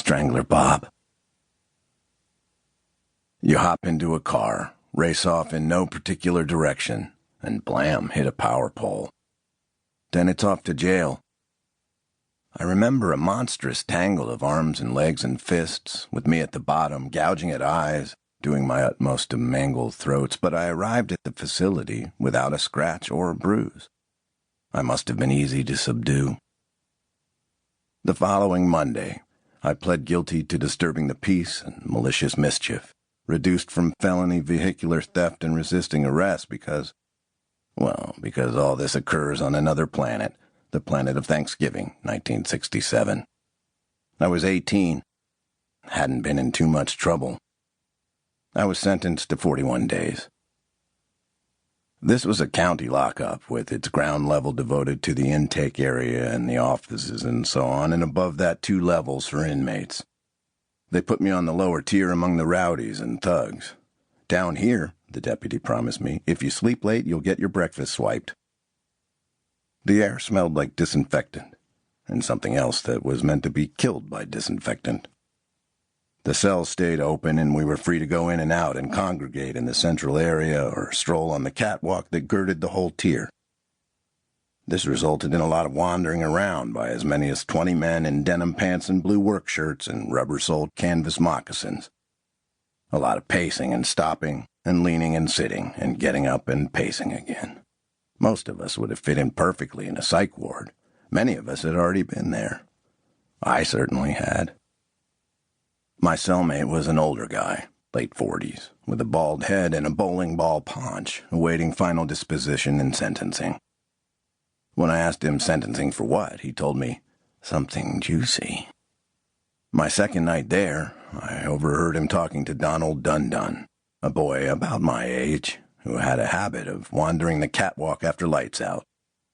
Strangler Bob. You hop into a car, race off in no particular direction, and blam, hit a power pole. Then it's off to jail. I remember a monstrous tangle of arms and legs and fists, with me at the bottom, gouging at eyes, doing my utmost to mangle throats, but I arrived at the facility without a scratch or a bruise. I must have been easy to subdue. The following Monday, I pled guilty to disturbing the peace and malicious mischief, reduced from felony vehicular theft and resisting arrest because all this occurs on another planet, the planet of Thanksgiving, 1967. I was 18, hadn't been in too much trouble. I was sentenced to 41 days. This was a county lockup with its ground level devoted to the intake area and the offices and so on, and above that 2 levels for inmates. They put me on the lower tier among the rowdies and thugs. Down here, the deputy promised me, if you sleep late, you'll get your breakfast swiped. The air smelled like disinfectant, and something else that was meant to be killed by disinfectant. The cells stayed open, and we were free to go in and out and congregate in the central area or stroll on the catwalk that girded the whole tier. This resulted in a lot of wandering around by as many as 20 men in denim pants and blue work shirts and rubber-soled canvas moccasins. A lot of pacing and stopping and leaning and sitting and getting up and pacing again. Most of us would have fit in perfectly in a psych ward. Many of us had already been there. I certainly had. My cellmate was an older guy, late 40s, with a bald head and a bowling ball paunch, awaiting final disposition and sentencing. When I asked him sentencing for what, he told me, something juicy. My second night there, I overheard him talking to Donald Dundun, a boy about my age, who had a habit of wandering the catwalk after lights out,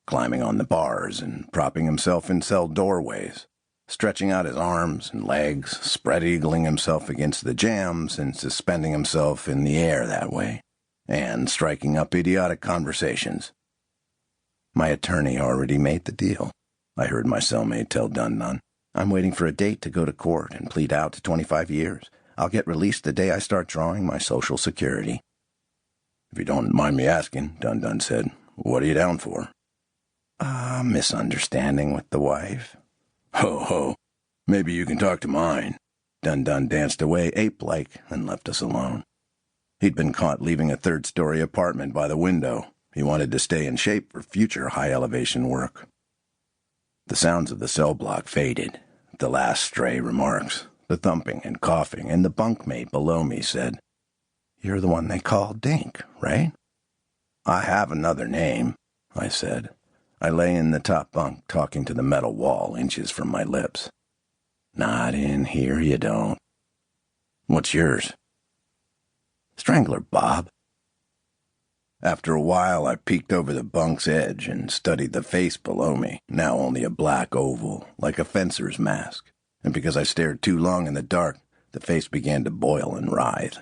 climbing on the bars and propping himself in cell doorways, stretching out his arms and legs, spread-eagling himself against the jambs and suspending himself in the air that way, and striking up idiotic conversations. My attorney already made the deal, I heard my cellmate tell Dundun. I'm waiting for a date to go to court and plead out to 25 years. I'll get released the day I start drawing my Social Security. If you don't mind me asking, Dundun said, what are you down for? A misunderstanding with the wife. Ho, ho. Maybe you can talk to mine. Dundun danced away ape-like and left us alone. He'd been caught leaving a 3rd-story apartment by the window. He wanted to stay in shape for future high-elevation work. The sounds of the cell block faded. The last stray remarks, the thumping and coughing, and the bunkmate below me said, You're the one they call Dink, right? I have another name, I said. I lay in the top bunk, talking to the metal wall inches from my lips. Not in here, you don't. What's yours? Strangler Bob. After a while, I peeked over the bunk's edge and studied the face below me, now only a black oval, like a fencer's mask. And because I stared too long in the dark, the face began to boil and writhe.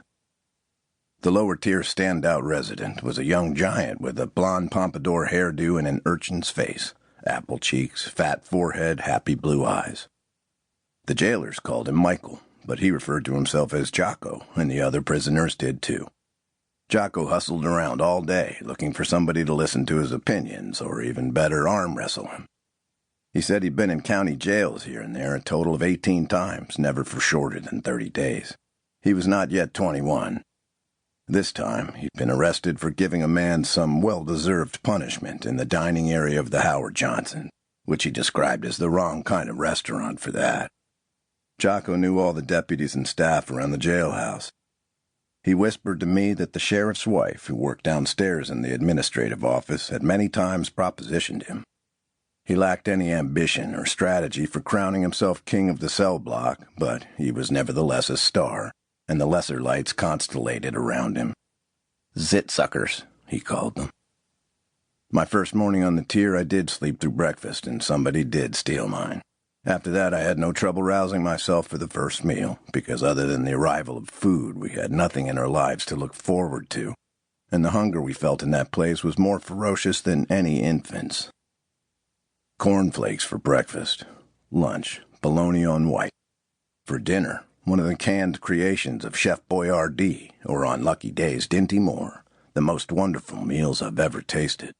The lower-tier standout resident was a young giant with a blonde pompadour hairdo and an urchin's face, apple cheeks, fat forehead, happy blue eyes. The jailers called him Michael, but he referred to himself as Jocko, and the other prisoners did too. Jocko hustled around all day, looking for somebody to listen to his opinions, or even better, arm wrestle him. He said he'd been in county jails here and there a total of 18 times, never for shorter than 30 days. He was not yet 21. This time, he'd been arrested for giving a man some well-deserved punishment in the dining area of the Howard Johnson, which he described as the wrong kind of restaurant for that. Jocko knew all the deputies and staff around the jailhouse. He whispered to me that the sheriff's wife, who worked downstairs in the administrative office, had many times propositioned him. He lacked any ambition or strategy for crowning himself king of the cell block, but he was nevertheless a star, and the lesser lights constellated around him. Zit-suckers, he called them. My first morning on the tier, I did sleep through breakfast, and somebody did steal mine. After that, I had no trouble rousing myself for the first meal, because other than the arrival of food, we had nothing in our lives to look forward to, and the hunger we felt in that place was more ferocious than any infant's. Cornflakes for breakfast. Lunch, bologna on white. For dinner, one of the canned creations of Chef Boyardee, or on lucky days, Dinty Moore, the most wonderful meals I've ever tasted.